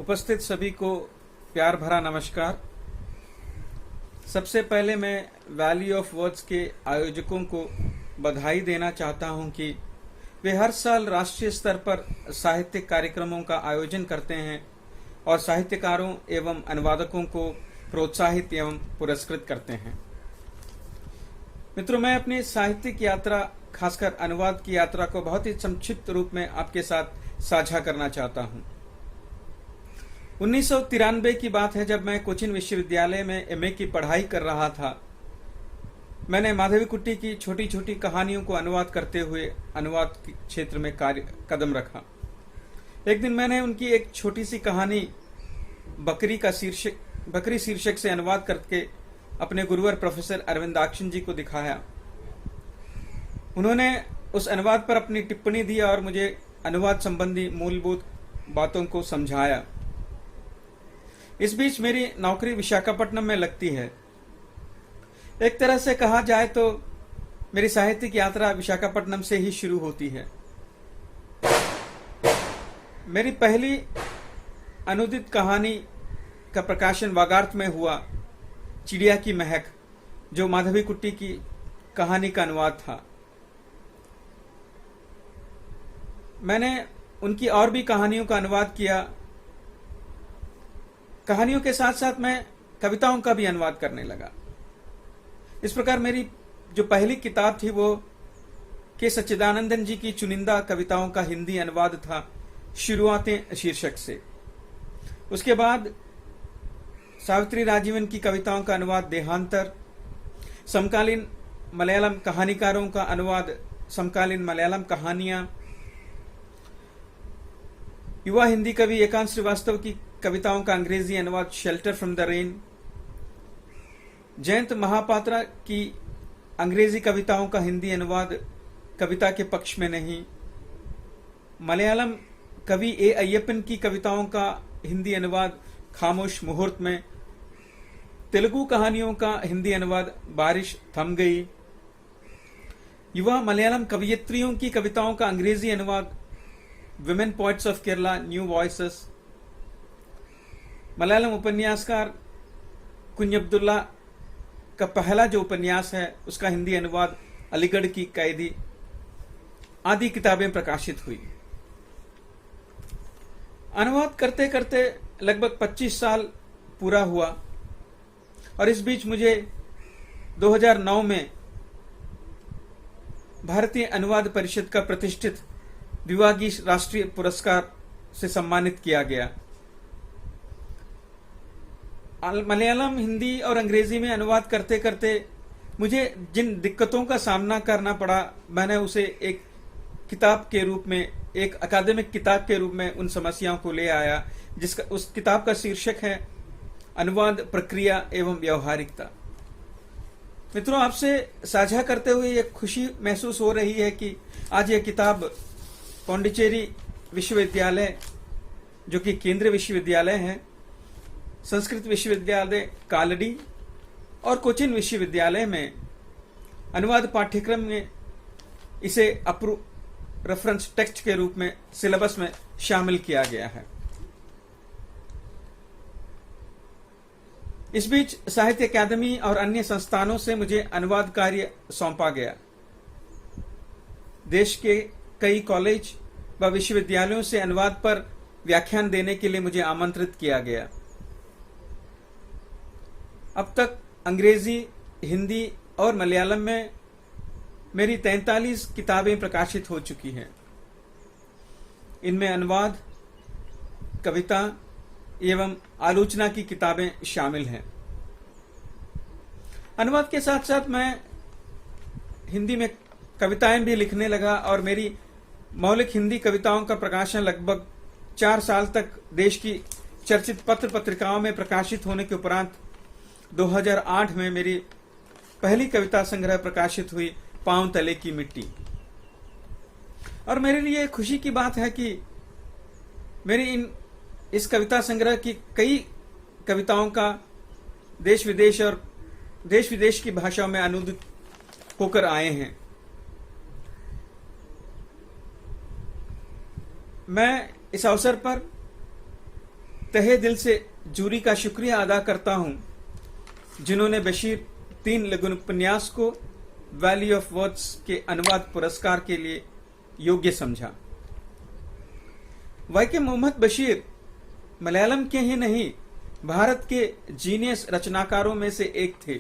उपस्थित सभी को प्यार भरा नमस्कार। सबसे पहले मैं वैली ऑफ वर्ड्स के आयोजकों को बधाई देना चाहता हूं कि वे हर साल राष्ट्रीय स्तर पर साहित्यिक कार्यक्रमों का आयोजन करते हैं और साहित्यकारों एवं अनुवादकों को प्रोत्साहित एवं पुरस्कृत करते हैं। मित्रों, मैं अपनी साहित्यिक यात्रा, खासकर अनुवाद की यात्रा को बहुत ही संक्षिप्त रूप में आपके साथ साझा करना चाहता हूं। 1993 की बात है, जब मैं कोचिन विश्वविद्यालय में एमए की पढ़ाई कर रहा था। मैंने माधवीकुट्टी की छोटी छोटी कहानियों को अनुवाद करते हुए अनुवाद के क्षेत्र में कदम रखा। एक दिन मैंने उनकी एक छोटी सी कहानी बकरी शीर्षक से अनुवाद करके अपने गुरुवर प्रोफेसर अरविंदाक्ष जी को दिखाया। उन्होंने उस अनुवाद पर अपनी टिप्पणी दी और मुझे अनुवाद संबंधी मूलभूत बातों को समझाया। इस बीच मेरी नौकरी विशाखापट्टनम में लगती है। एक तरह से कहा जाए तो मेरी साहित्यिक यात्रा विशाखापट्टनम से ही शुरू होती है। मेरी पहली अनुदित कहानी का प्रकाशन वागार्थ में हुआ, चिड़िया की महक, जो माधवीकुट्टी की कहानी का अनुवाद था। मैंने उनकी और भी कहानियों का अनुवाद किया। कहानियों के साथ साथ मैं कविताओं का भी अनुवाद करने लगा। इस प्रकार मेरी जो पहली किताब थी वो के सच्चिदानंदन जी की चुनिंदा कविताओं का हिंदी अनुवाद था, शुरुआतें शीर्षक से। उसके बाद सावित्री राजीवन की कविताओं का अनुवाद देहांतर, समकालीन मलयालम कहानीकारों का अनुवाद समकालीन मलयालम कहानियां, युवा हिंदी कवि एकांत श्रीवास्तव की कविताओं का अंग्रेजी अनुवाद shelter from the rain, Jayanta Mahapatra की अंग्रेजी कविताओं का हिंदी अनुवाद कविता के पक्ष में नहीं, मलयालम कवि ए अय्यप्पन की कविताओं का हिंदी अनुवाद खामोश मुहूर्त में, तेलुगु कहानियों का हिंदी अनुवाद बारिश थम गई, युवा मलयालम कवयित्रियों की कविताओं का अंग्रेजी अनुवाद women poets of Kerala new voices, Malayalam उपन्यासकार कुंजब्दुल्ला का पहला जो उपन्यास है उसका हिंदी अनुवाद अलीगढ़ की कैदी, आदि किताबें प्रकाशित हुई। अनुवाद करते करते लगभग 25 साल पूरा हुआ और इस बीच मुझे 2009 में भारतीय अनुवाद परिषद का प्रतिष्ठित द्विभाषी राष्ट्रीय पुरस्कार से सम्मानित किया गया। मलयालम, हिंदी और अंग्रेजी में अनुवाद करते करते मुझे जिन दिक्कतों का सामना करना पड़ा, मैंने उसे एक किताब के रूप में, एक अकादमिक किताब के रूप में उन समस्याओं को ले आया, जिसका उस किताब का शीर्षक है अनुवाद प्रक्रिया एवं व्यावहारिकता। मित्रों, आपसे साझा करते हुए एक खुशी महसूस हो रही है कि आज यह किताब पांडिचेरी विश्वविद्यालय, जो कि केंद्रीय विश्वविद्यालय है, संस्कृत विश्वविद्यालय कालडी और कोचिन विश्वविद्यालय में अनुवाद पाठ्यक्रम में इसे रेफरेंस टेक्स्ट के रूप में सिलेबस में शामिल किया गया है। इस बीच साहित्य अकादमी और अन्य संस्थानों से मुझे अनुवाद कार्य सौंपा गया। देश के कई कॉलेज व विश्वविद्यालयों से अनुवाद पर व्याख्यान देने के लिए मुझे आमंत्रित किया गया। अब तक अंग्रेजी, हिंदी और मलयालम में मेरी 43 किताबें प्रकाशित हो चुकी हैं। इनमें अनुवाद, कविता एवं आलोचना की किताबें शामिल हैं। अनुवाद के साथ साथ मैं हिंदी में कविताएं भी लिखने लगा और मेरी मौलिक हिंदी कविताओं का प्रकाशन लगभग 4 साल तक देश की चर्चित पत्र पत्रिकाओं में प्रकाशित होने के उपरांत 2008 में मेरी पहली कविता संग्रह प्रकाशित हुई, पांव तले की मिट्टी। और मेरे लिए खुशी की बात है कि मेरी इस कविता संग्रह की कई कविताओं का देश विदेश की भाषाओं में अनुदित होकर आए हैं। मैं इस अवसर पर तहे दिल से जूरी का शुक्रिया अदा करता हूं, जिन्होंने बशीर 3 लघु उपन्यास को वैली ऑफ वर्ड्स के अनुवाद पुरस्कार के लिए योग्य समझा। वाई के मोहम्मद बशीर मलयालम के ही नहीं, भारत के जीनियस रचनाकारों में से एक थे।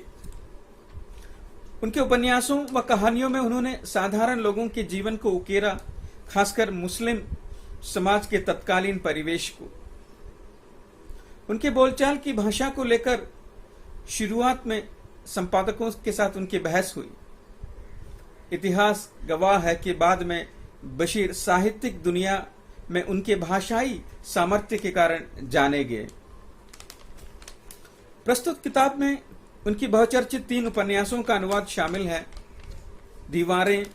उनके उपन्यासों व कहानियों में उन्होंने साधारण लोगों के जीवन को उकेरा, खासकर मुस्लिम समाज के तत्कालीन परिवेश को। उनके बोलचाल की भाषा को लेकर शुरुआत में संपादकों के साथ उनकी बहस हुई। इतिहास गवाह है कि बाद में बशीर साहित्यिक दुनिया में उनके भाषाई सामर्थ्य के कारण जाने गए। प्रस्तुत किताब में उनकी बहुचर्चित 3 उपन्यासों का अनुवाद शामिल है। दीवारें,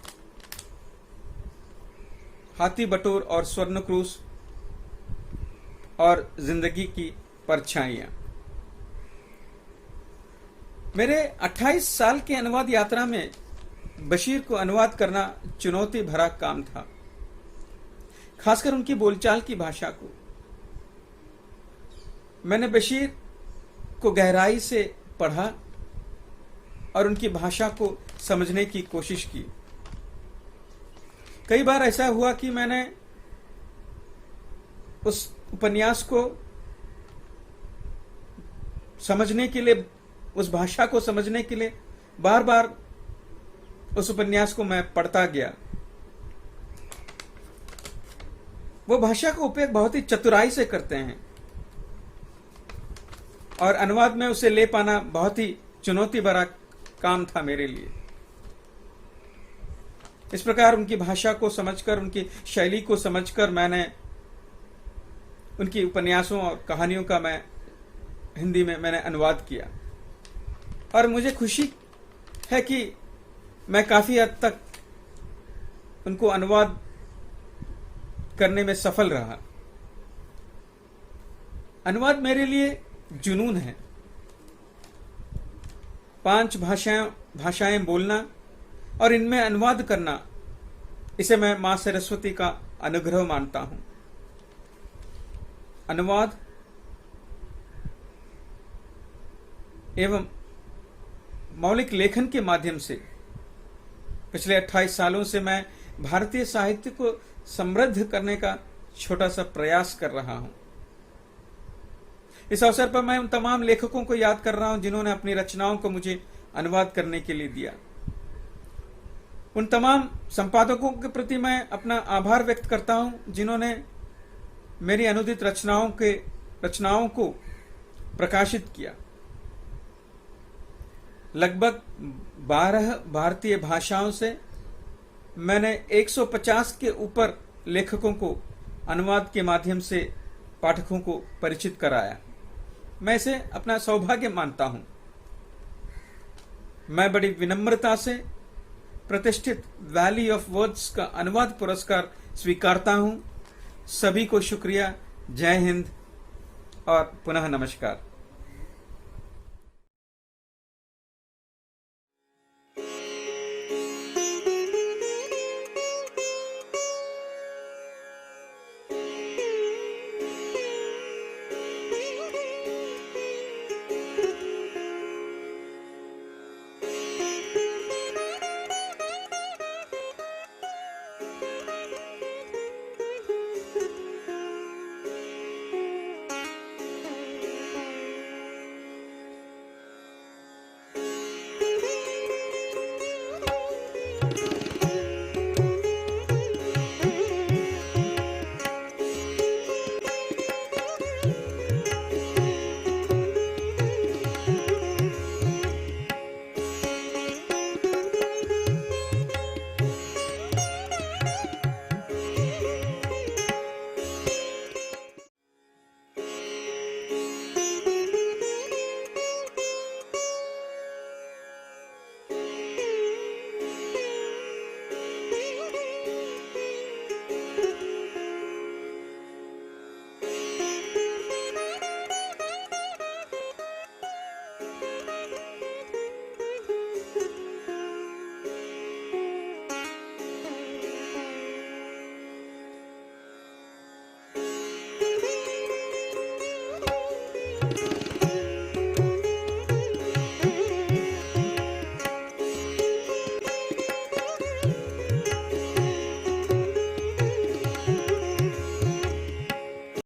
हाथी बटोर और स्वर्णक्रूस और जिंदगी की परछाइयां। मेरे 28 साल के अनुवाद यात्रा में बशीर को अनुवाद करना चुनौती भरा काम था, खासकर उनकी बोलचाल की भाषा को। मैंने बशीर को गहराई से पढ़ा और उनकी भाषा को समझने की कोशिश की। कई बार ऐसा हुआ कि मैंने उस उपन्यास को समझने के लिए, उस भाषा को समझने के लिए बार बार उस उपन्यास को मैं पढ़ता गया। वो भाषा का उपयोग बहुत ही चतुराई से करते हैं और अनुवाद में उसे ले पाना बहुत ही चुनौती भरा काम था मेरे लिए। इस प्रकार उनकी भाषा को समझकर, उनकी शैली को समझकर मैंने उनकी उपन्यासों और कहानियों का हिंदी में मैंने अनुवाद किया और मुझे खुशी है कि मैं काफी हद तक उनको अनुवाद करने में सफल रहा। अनुवाद मेरे लिए जुनून है। 5 भाषाएं बोलना और इनमें अनुवाद करना, इसे मैं मां सरस्वती का अनुग्रह मानता हूं। अनुवाद एवं मौलिक लेखन के माध्यम से पिछले 28 सालों से मैं भारतीय साहित्य को समृद्ध करने का छोटा सा प्रयास कर रहा हूं। इस अवसर पर मैं उन तमाम लेखकों को याद कर रहा हूं जिन्होंने अपनी रचनाओं को मुझे अनुवाद करने के लिए दिया। उन तमाम संपादकों के प्रति मैं अपना आभार व्यक्त करता हूं जिन्होंने मेरी अनुदित रचनाओं को प्रकाशित किया। लगभग 12 भारतीय भाषाओं से मैंने 150 के ऊपर लेखकों को अनुवाद के माध्यम से पाठकों को परिचित कराया। मैं इसे अपना सौभाग्य मानता हूं। मैं बड़ी विनम्रता से प्रतिष्ठित वैली ऑफ वर्ड्स का अनुवाद पुरस्कार स्वीकारता हूं। सभी को शुक्रिया। जय हिंद और पुनः नमस्कार।